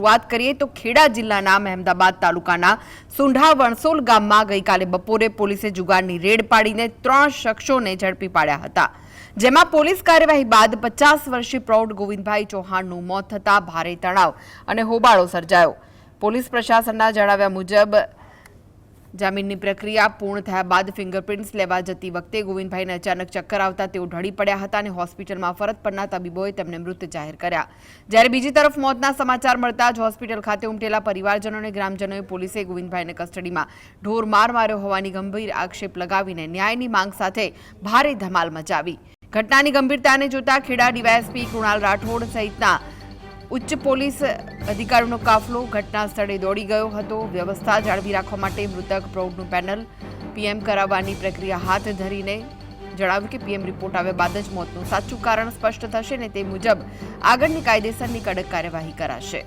વાત કરીએ તો ખેડા જિલ્લાના મહેમદાબાદ તાલુકાના સુંઢા વણસોલ ગામમાં ગઈકાલે બપોરે પોલીસે જુગારની રેડ પાડીને 3 શખ્સોને ઝડપી પાડ્યા હતા, જેમાં પોલીસ કાર્યવાહી બાદ 50 વર્ષીય પ્રૌઢ ગોવિંદભાઈ ચૌહાણનું મોત થતા ભારે તણાવ અને હોબાળો સર્જાયો। પોલીસ પ્રશાસનના જણાવ્યા મુજબ જામીનની પ્રક્રિયા પૂર્ણ થયા બાદ ફિંગરપ્રિન્ટ્સ લેવા જતી વખતે ગોવિંદભાઈને અચાનક ચક્કર આવતા તેઓ ઢળી પડ્યા હતા અને હોસ્પિટલમાં ફરજ પરના તબીબોએ તેમને મૃત જાહેર કર્યા। જ્યારે બીજી તરફ મોતના સમાચાર મળતા જ હોસ્પિટલ ખાતે ઉમટેલા પરિવારજનો અને ગ્રામજનોએ પોલીસે ગોવિંદભાઈને કસ્ટડીમાં ઢોરમાર માર્યો હોવાની ગંભીર આક્ષેપ લગાવીને ન્યાયની માંગ સાથે ભારે ધમાલ મચાવી। ઘટનાની ગંભીરતાને જોતા ખેડા ડીવાયએસપી કૃણાલ રાઠોડ સહિતના ઉચ્ચ પોલીસ અધિકારીઓનો કાફલો ઘટના સ્થળે દોડી ગયો હતો। વ્યવસ્થા જાળવી રાખવા માટે મૃતક પ્રૌઢનું પેનલ પીએમ કરાવવાની પ્રક્રિયા હાથ ધરીને જણાવ્યું કે પીએમ રિપોર્ટ આવ્યા બાદ જ મોતનું સાચું કારણ સ્પષ્ટ થશે અને તે મુજબ આગળની કાયદેસરની કડક કાર્યવાહી કરાશે।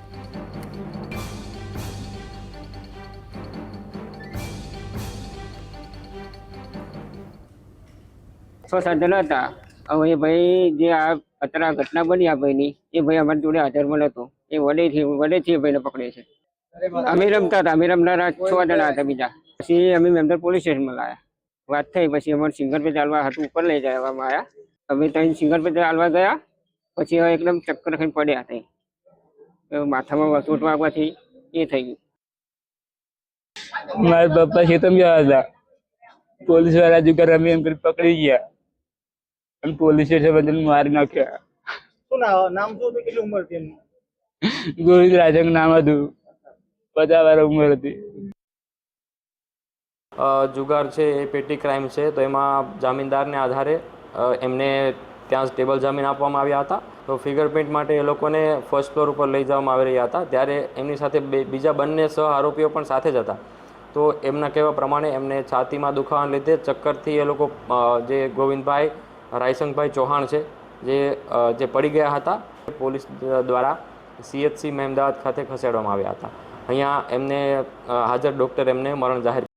સાધન હતા। હવે ભાઈ જે આ અત્યારે ઘટના બની આ ભાઈની એ ભાઈ અમારી જોડે હાજરમાં નહોતો। એ વડેથી ભાઈને પકડે છે। અમે રમતા હતા, અમે રમનારા 6 જણા હતા બીજા। પછી અમે મેમદાર પોલીસ સ્ટેશનમાં લાયા। વાત થઈ પછી અમારે સિંગર પે ચાલવા હતું ઉપર લઈ જવામાં આવ્યા। અમે ત્યાં સિંગર પે ચાલવા ગયા પછી એકદમ ચક્કર ખાઈ પડ્યા હતા। માથામાં ચોટ વાગવાથી એ થઈ ગયું। મારા પપ્પા ખેતમ ગયા હતા, પોલીસ વાળા જુગાર રમી એમ કરી પકડી ગયા અને પોલીસ સ્ટેશન બધાને મારી નાખ્યા। શું નામ શું હતું, કેટલી ઉંમર હતી એમની? ગોવિંદ રાજંગ નામ હતું, 50 વર્ષ ઉંમર હતી। જુગાર છે એ પેટી ક્રાઇમ છે, તો એમાં જામીનદારને આધારે એમને ત્યાં ટેબલ જામીન આપવામાં આવ્યા હતા। તો ફિંગરપ્રિન્ટ માટે એ લોકોને ફર્સ્ટ ફ્લોર ઉપર લઈ જવામાં આવી રહ્યા હતા, ત્યારે એમની સાથે બીજા બંને સહ આરોપીઓ પણ સાથે જ હતા। તો એમના કહેવા પ્રમાણે એમને છાતીમાં દુખાવાને લીધે ચક્કરથી એ લોકો જે ગોવિંદભાઈ રાયસંગભાઈ ચૌહાણ છે જે પડી ગયા હતા, પોલીસ દ્વારા CHC મહેમદાબાદ ખાતે ખસેડવામાં આવ્યા હતા। અહીંયા એમને હાજર ડૉક્ટર એમને મરણ જાહેર